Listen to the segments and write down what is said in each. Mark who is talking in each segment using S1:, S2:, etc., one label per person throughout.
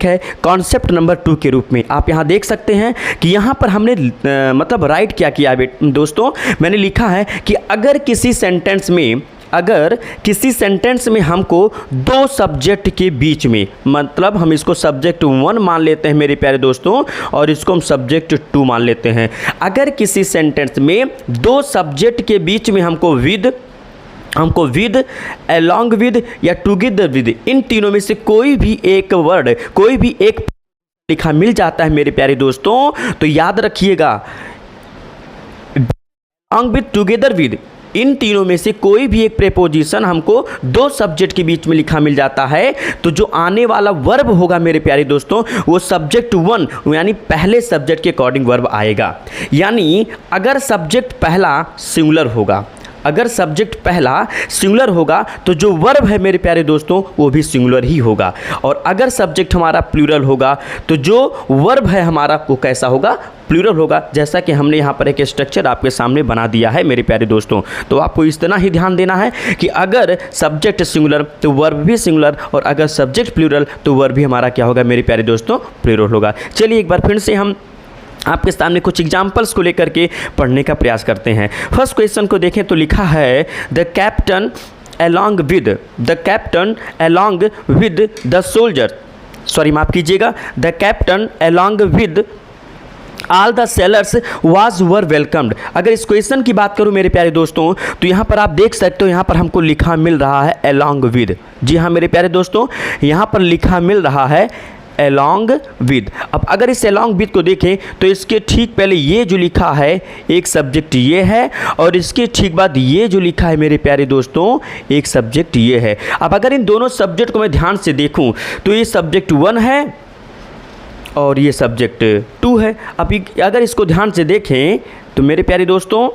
S1: है concept number 2 के रूप में। आप यहाँ देख सकते हैं कि यहाँ पर हमने मतलब राइट क्या किया है दोस्तों, मैंने लिखा है कि अगर किसी सेंटेंस में हमको दो सब्जेक्ट के बीच में, मतलब हम इसको सब्जेक्ट 1 मान लेते हैं मेरे प्यारे दोस्तों और इसको हम सब्जेक्ट 2 मान लेते हैं। अगर किसी सेंटेंस में दो सब्जेक्ट के बीच में हमको विद, अलॉन्ग विद या टुगेदर विद, इन तीनों में से कोई भी एक वर्ड, कोई भी एक लिखा मिल जाता है मेरे प्यारे दोस्तों, तो याद रखिएगा अलॉन्ग विद, टुगेदर विद, इन तीनों में से कोई भी एक प्रेपोजिशन हमको दो सब्जेक्ट के बीच में लिखा मिल जाता है, तो जो आने वाला वर्ब होगा मेरे प्यारे दोस्तों वो सब्जेक्ट 1 यानी पहले सब्जेक्ट के अकॉर्डिंग वर्ब आएगा। यानी अगर सब्जेक्ट पहला सिंगुलर होगा, अगर सब्जेक्ट पहला सिंगुलर होगा तो जो वर्ब है मेरे प्यारे दोस्तों वो भी सिंगुलर ही होगा, और अगर सब्जेक्ट हमारा प्लूरल होगा तो जो वर्ब है हमारा वो कैसा होगा, प्लूरल होगा। जैसा कि हमने यहाँ पर एक स्ट्रक्चर आपके सामने बना दिया है मेरे प्यारे दोस्तों। तो आपको इतना ही ध्यान देना है कि अगर सब्जेक्ट सिंगुलर तो वर्ब भी सिंगुलर, और अगर सब्जेक्ट प्लूरल तो वर्ब भी हमारा क्या होगा मेरे प्यारे दोस्तों, प्लूरल होगा। चलिए एक बार फिर से हम आपके सामने कुछ एग्जाम्पल्स को लेकर के पढ़ने का प्रयास करते हैं। फर्स्ट क्वेश्चन को देखें तो लिखा है the captain along with the soldier, sorry माफ़ कीजिएगा, the captain along with all the sellers were welcomed. अगर इस क्वेश्चन की बात करूं मेरे प्यारे दोस्तों तो यहाँ पर आप देख सकते हो, यहाँ पर हमको लिखा मिल रहा है along with। जी हाँ मेरे प्यारे दोस्तों, यहाँ पर लिखा मिल रहा है along with। अब अगर इस along with को देखें तो इसके ठीक पहले ये जो लिखा है एक सब्जेक्ट ये है, और इसके ठीक बाद ये जो लिखा है मेरे प्यारे दोस्तों एक सब्जेक्ट ये है। अब अगर इन दोनों सब्जेक्ट को मैं ध्यान से देखूं तो ये सब्जेक्ट 1 है और ये सब्जेक्ट 2 है। अब अगर इसको ध्यान से देखें तो मेरे प्यारे दोस्तों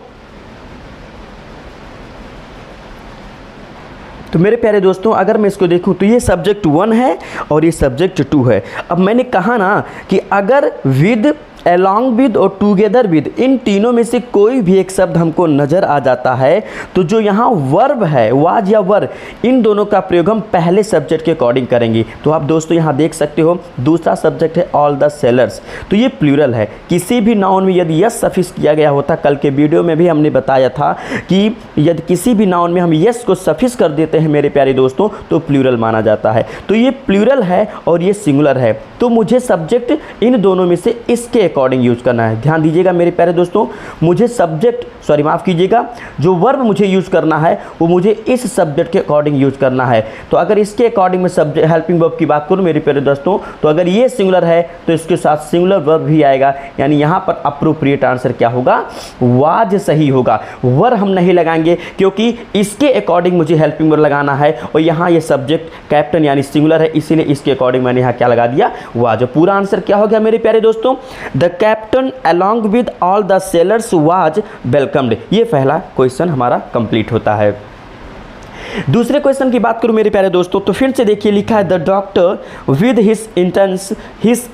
S1: अगर मैं इसको देखूं तो ये सब्जेक्ट 1 है और ये सब्जेक्ट 2 है। अब मैंने कहा ना कि अगर विद, अलॉन्ग विद और टुगेदर विद, इन तीनों में से कोई भी एक शब्द हमको नज़र आ जाता है तो जो यहाँ वर्ब है, वाज या वर, इन दोनों का प्रयोग हम पहले सब्जेक्ट के अकॉर्डिंग करेंगे। तो आप दोस्तों यहाँ देख सकते हो दूसरा सब्जेक्ट है ऑल द सेलर्स, तो ये प्लूरल है। किसी भी नाउन में यदि यस सफिक्स किया गया होता, कल के वीडियो में भी हमने बताया था कि यदि किसी भी नाउन में हम यस को सफिक्स कर देते हैं मेरे प्यारे दोस्तों तो प्लूरल माना जाता है। तो ये प्लूरल है और ये सिंगुलर है, तो मुझे सब्जेक्ट इन दोनों में से इसके अकॉर्डिंग यूज करना है। ध्यान दीजिएगा मेरे प्यारे दोस्तों, मुझे सब्जेक्ट, सॉरी माफ़ कीजिएगा, जो वर्ब मुझे यूज करना है वो मुझे इस सब्जेक्ट के अकॉर्डिंग यूज करना है। तो अगर इसके अकॉर्डिंग में सब्जेक्ट हेल्पिंग वर्ब की बात करूं मेरे प्यारे दोस्तों, तो अगर ये सिंगुलर है तो इसके साथ सिंगुलर वर्ब भी आएगा, यानी यहाँ पर अप्रोप्रिएट आंसर क्या होगा, वाज सही होगा। वर हम नहीं लगाएंगे क्योंकि इसके अकॉर्डिंग मुझे हेल्पिंग वर्ब लगाना है, और यहाँ ये सब्जेक्ट कैप्टन यानी सिंगुलर है, इसीलिए इसके अकॉर्डिंग मैंने यहाँ क्या लगा दिया, वाज। पूरा आंसर क्या हो गया मेरे प्यारे दोस्तों, the captain along with all the sailors was welcomed। ये पहला क्वेश्चन हमारा कंप्लीट होता है। दूसरे क्वेश्चन की बात करूं मेरे प्यारे दोस्तों तो फिर से देखिए लिखा है the doctor with his interns his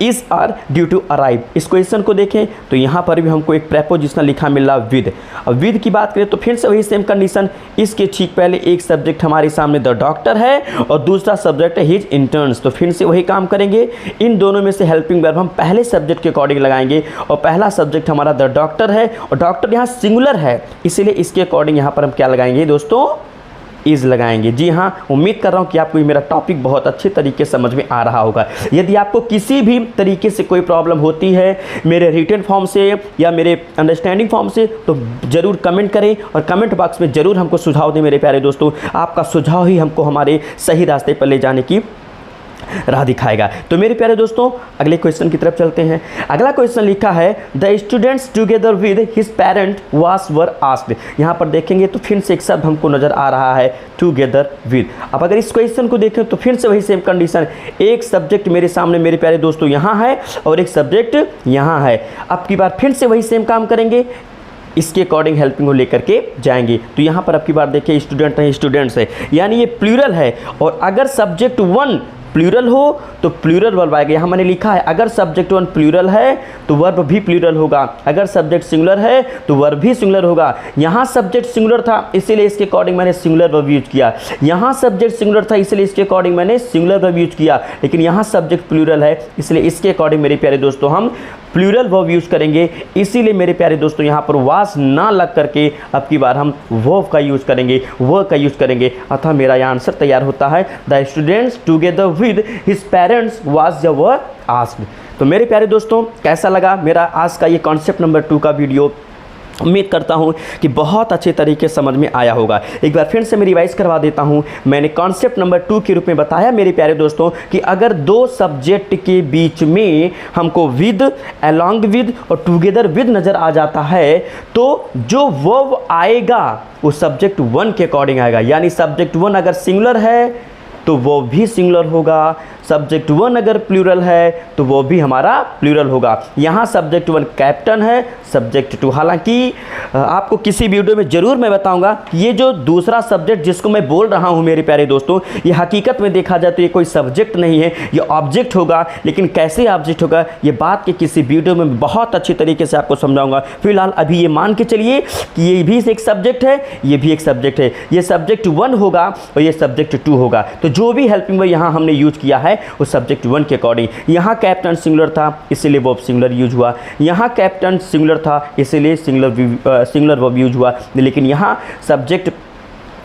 S1: is are due to arrive. इस क्वेश्चन को देखें तो यहाँ पर भी हमको एक प्रेपोजिशन लिखा मिल रहा विद। अब विद की बात करें तो फिर से वही सेम कंडीशन, इसके ठीक पहले एक सब्जेक्ट हमारे सामने द डॉक्टर है और दूसरा सब्जेक्ट है हिज इंटर्न्स, तो फिर से वही काम करेंगे। इन दोनों में से हेल्पिंग वर्ब हम पहले सब्जेक्ट के अकॉर्डिंग लगाएंगे, और पहला सब्जेक्ट हमारा द डॉक्टर है और डॉक्टर यहाँ सिंगुलर है, इसीलिए इसके अकॉर्डिंग यहाँ पर हम क्या लगाएंगे दोस्तों, इज लगाएंगे। जी हाँ, उम्मीद कर रहा हूँ कि आपको मेरा टॉपिक बहुत अच्छे तरीके से समझ में आ रहा होगा। यदि आपको किसी भी तरीके से कोई प्रॉब्लम होती है मेरे रिटन फॉर्म से या मेरे अंडरस्टैंडिंग फॉर्म से तो ज़रूर कमेंट करें, और कमेंट बॉक्स में ज़रूर हमको सुझाव दें मेरे प्यारे दोस्तों। आपका सुझाव ही हमको हमारे सही रास्ते पर ले जाने की राह दिखाएगा। तो मेरे प्यारे दोस्तों अगले क्वेश्चन की तरफ चलते हैं। अगला क्वेश्चन लिखा है the students together with his parent वास वर आस्क्ड। यहाँ पर देखेंगे तो फिर से एक शब्द हमको नजर आ रहा है टुगेदर विद। अब अगर इस क्वेश्चन को देखें तो फिर से वही सेम कंडीशन, एक सब्जेक्ट मेरे सामने मेरे प्यारे दोस्तों यहाँ है और एक सब्जेक्ट यहाँ है। अब की बार फिर से वही सेम काम करेंगे, इसके अकॉर्डिंग हेल्पिंग को लेकर के जाएंगे। तो यहाँ पर अब की बार देखिए स्टूडेंट है, स्टूडेंट्स है, यानी ये प्लूरल है, और अगर सब्जेक्ट 1 प्लूरल हो तो प्लूरल वर्ब आएगा। यहाँ मैंने लिखा है अगर सब्जेक्ट वन प्लूरल है तो वर्ब भी प्लूरल होगा, अगर सब्जेक्ट सिंगुलर है तो वर्ब भी सिंगुलर होगा। यहाँ सब्जेक्ट सिंगुलर था इसीलिए इसके अकॉर्डिंग मैंने सिंगुलर वर्ब यूज किया, यहाँ सब्जेक्ट सिंगुलर था इसलिए इसके अकॉर्डिंग मैंने सिंगुलर वर्ब यूज किया, लेकिन यहाँ सब्जेक्ट प्लूरल है इसलिए इसके अकॉर्डिंग मेरे प्यारे दोस्तों हम प्लूरल वर्ब यूज करेंगे। इसीलिए मेरे प्यारे दोस्तों यहाँ पर वाज ना लग करके अब की बार हम वर्ब का यूज करेंगे, वर्ब का यूज करेंगे। अतः मेरा यह आंसर तैयार होता है the students together with his parents was the verb asked. तो मेरे प्यारे दोस्तों कैसा लगा मेरा आज का ये कॉन्सेप्ट नंबर 2 का वीडियो? उम्मीद करता हूँ कि बहुत अच्छे तरीके से समझ में आया होगा। एक बार फिर से मैं रिवाइज करवा देता हूँ। मैंने कॉन्सेप्ट नंबर 2 के रूप में बताया मेरे प्यारे दोस्तों कि अगर दो सब्जेक्ट के बीच में हमको विद, अलॉन्ग विद और टुगेदर विद नज़र आ जाता है तो जो वर्ब आएगा वो सब्जेक्ट 1 के अकॉर्डिंग आएगा। यानी सब्जेक्ट 1 अगर सिंगुलर है तो वो भी सिंगुलर होगा, सब्जेक्ट 1 अगर प्लूरल है तो वो भी हमारा प्लूरल होगा। यहाँ सब्जेक्ट 1 कैप्टन है, सब्जेक्ट 2 हालांकि आपको किसी वीडियो में ज़रूर मैं बताऊंगा कि ये जो दूसरा सब्जेक्ट जिसको मैं बोल रहा हूँ मेरे प्यारे दोस्तों, ये हकीकत में देखा जाए तो ये कोई सब्जेक्ट नहीं है, ये ऑब्जेक्ट होगा। लेकिन कैसे ऑब्जेक्ट होगा ये बात के किसी वीडियो में बहुत अच्छी तरीके से आपको समझाऊंगा। फिलहाल अभी ये मान के चलिए कि ये भी एक सब्जेक्ट है, ये भी एक सब्जेक्ट है, ये सब्जेक्ट 1 होगा और ये सब्जेक्ट 2 होगा। तो जो भी हेल्पिंग वर्ब यहाँ हमने यूज किया है वो सब्जेक्ट 1 के अकॉर्डिंग। यहाँ कैप्टन सिंगुलर था इसीलिए वर्ब सिंगुलर यूज हुआ, यहाँ कैप्टन सिंगुलर था इसलिए सिंगुलर वर्ब यूज हुआ। लेकिन यहाँ सब्जेक्ट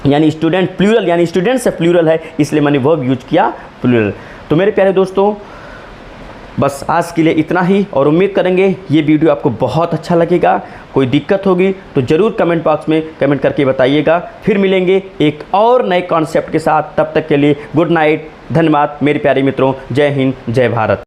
S1: यानी स्टूडेंट प्लूरल, यानी स्टूडेंट से प्लूरल है इसलिए मैंने वर्ब यूज किया प्लूरल। तो मेरे प्यारे दोस्तों बस आज के लिए इतना ही और उम्मीद करेंगे ये वीडियो आपको बहुत अच्छा लगेगा। कोई दिक्कत होगी तो ज़रूर कमेंट बॉक्स में कमेंट करके बताइएगा। फिर मिलेंगे एक और नए कॉन्सेप्ट के साथ, तब तक के लिए गुड नाइट, धन्यवाद मेरे प्यारे मित्रों, जय हिंद जय भारत।